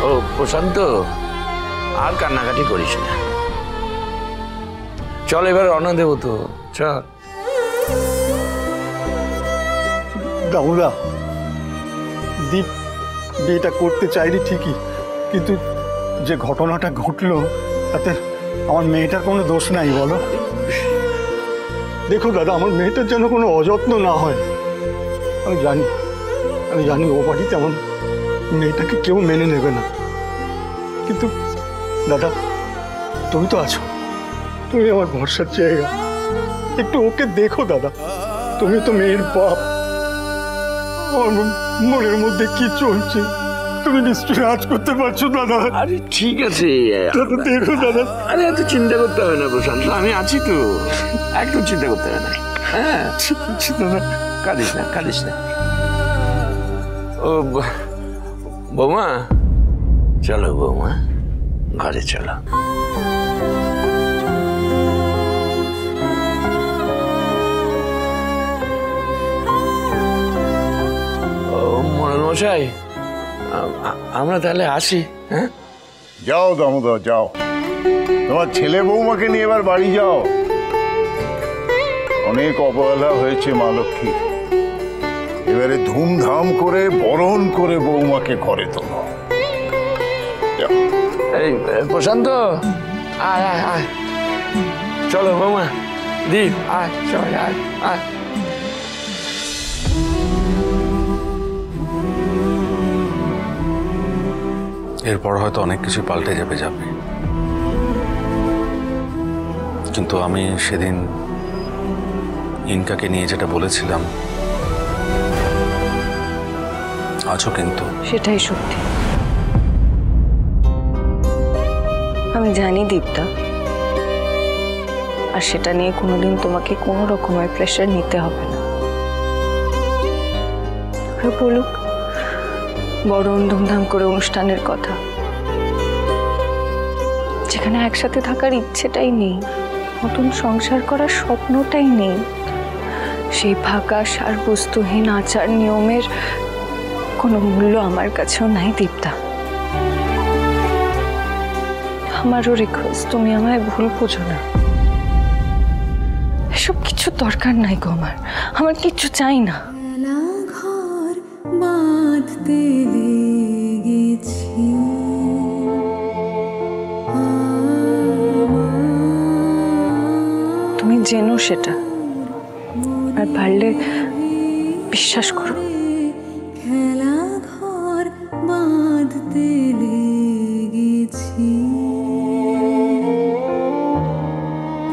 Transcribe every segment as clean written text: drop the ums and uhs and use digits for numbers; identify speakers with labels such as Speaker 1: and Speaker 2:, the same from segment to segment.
Speaker 1: ও প্রশান্ত, আর কান্নাকাটি করিস না, চল এবার রওনা দেবো তো, চল।
Speaker 2: দামুদা, দীপ বিয়েটা করতে চাইনি ঠিকই, কিন্তু যে ঘটনাটা ঘটলো তাতে আমার মেয়েটার কোনো দোষ নাই বলো। দেখো দাদা, আমার মেয়েটার যেন কোনো অযত্ন না হয়। আমি জানি ও বাড়িতে আমার মেয়েটাকে কেউ মেনে নেবে না, কিন্তু দাদা তুমি তো আছো, তুমি আমার ভরসার জায়গা, একটু ওকে দেখো দাদা। তুমি তো মেয়ের বাপ, আমার মনের মধ্যে কি চলছে তুমি নিশ্চয়ই আজ করতে পারছো দাদা।
Speaker 1: আরে ঠিক আছে
Speaker 2: দেখো দাদা।
Speaker 1: আরে এত চিন্তা করতে হবে না প্রশান্ত, আমি আছি তো, একদম চিন্তা করতে হবে না। হ্যাঁ
Speaker 2: দাদা,
Speaker 1: কাঁদিস না। ও বৌমা, চলো বৌমা, ঘরে চলো। মোড়ল মশাই, আমরা তাহলে আসি। হ্যাঁ,
Speaker 3: যাও দামোদর, যাও, তোমার ছেলে বৌমাকে নিয়ে এবার বাড়ি যাও। অনেক অবহেলা হয়েছে মা লক্ষ্মী, এবারে ধুমধাম করে বরণ করে বৌমাকে ঘরে তোলো।
Speaker 1: এই প্রশান্ত, আয় আয় আয়, চলো বৌমা, দীপ আয়, সবাই আয় আয়।
Speaker 4: এরপর হয়তো অনেক কিছু পাল্টে যাবে, কিন্তু আমি সেদিন ইনকাকে নিয়ে যেটা বলেছিলাম আজও কিন্তু
Speaker 5: সেটাই সত্যি। আমি জানি দীপ্তা, আর সেটা নিয়ে কোনোদিন তোমাকে কোনো রকমের প্রেশার নিতে হবে না। বলুক বরণ ধুমধাম করে অনুষ্ঠানের কথা, যেখানে একসাথে থাকার ইচ্ছেটাই নেই, নতুন সংসার করার স্বপ্নটাই নেই, সেই ফাঁকা সারবস্তুহীন আচার নিয়মের কোনো মূল্য আমার কাছেও নাই দীপ্তা। আমারও রিকোয়েস্ট, তুমি আমায় ভুল বোঝো না। এসব কিছু দরকার নাই গো, আমার কিচ্ছু চাই না। তুমি জেনো সেটা, আর পারলে বিশ্বাস করো। খেলা ঘর বাঁধতে লেগেছি,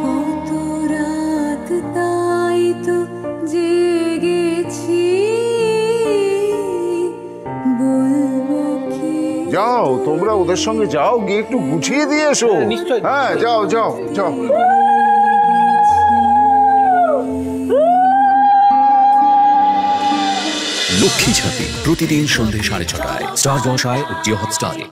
Speaker 5: কত রাত তাই তো জেগেছি, বলবো কি।
Speaker 3: যাও তোমরা ওদের সঙ্গে যাও, গিয়ে একটু গুছিয়ে দিয়ে এসো। হ্যাঁ যাও যাও যাও।
Speaker 6: লক্ষ্মী ঝাঁপি প্রতিদিন সন্ধ্যে 6:30টায় স্টার জলসায় ও জিও হটস্টারে।